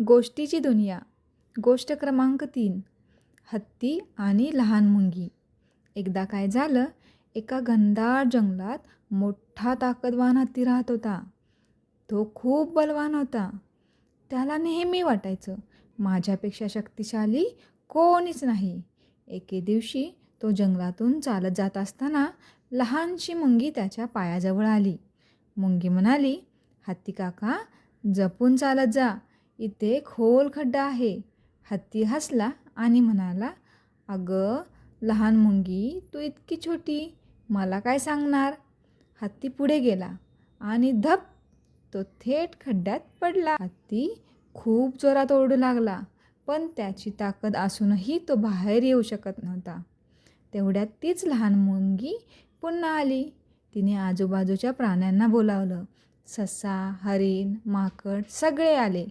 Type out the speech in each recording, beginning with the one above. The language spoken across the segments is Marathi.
गोष्टीची दुनिया. गोष्ट क्रमांक 3. हत्ती आणि लहान मुंगी. एकदा काय झालं, एका घनदाट जंगलात मोठा ताकदवान हत्ती राहत होता. तो खूप बलवान होता. त्याला नेहमी वाटायचं, माझ्यापेक्षा शक्तिशाली कोणीच नाही. एके दिवशी तो जंगलातून चालत जात असताना लहानशी मुंगी त्याच्या पायाजवळ आली. मुंगी म्हणाली, हत्ती काका, जपून चालत जा, इथे खोल खड्डा आहे. हत्ती हसला आणि म्हणाला, अगं लहान मुंगी, तू इतकी छोटी, मला काय सांगणार. हत्ती पुढे गेला आणि धप, तो थेट खड्ड्यात पडला. हत्ती खूप जोरात ओरडू लागला, पण त्याची ताकद असूनही तो बाहेर येऊ शकत नव्हता. तेवढ्यात तीच लहान मुंगी पुन्हा आली. तिने आजूबाजूच्या प्राण्यांना बोलावलं. ससा, हरिण, माकड सगळे आले.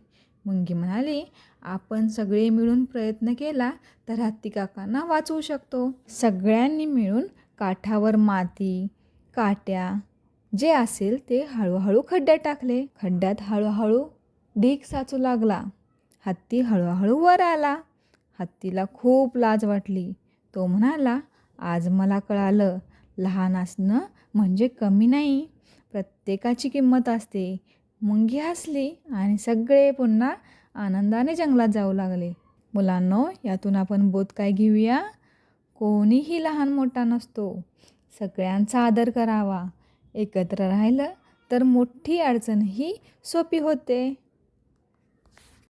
मुंगी म्हणाली, आपण सगळे मिळून प्रयत्न केला तर हत्ती काकांना वाचवू शकतो. सगळ्यांनी मिळून काठावर माती, काट्या जे असेल ते हळूहळू खड्ड्यात टाकले. खड्ड्यात हळूहळू ढीग साचू लागला. हत्ती हळूहळू वर आला. हत्तीला खूप लाज वाटली. तो म्हणाला, आज मला कळालं, लहान असणं म्हणजे कमी नाही, प्रत्येकाची किंमत असते. मुंगी हसली आणि सगळे पुन्हा आनंदाने जंगलात जाऊ लागले. मुलांनो, यातून आपण बोध काय घेऊया? कोणीही लहान मोठा नसतो. सगळ्यांचा आदर करावा. एकत्र राहिलं तर मोठी अडचणही सोपी होते.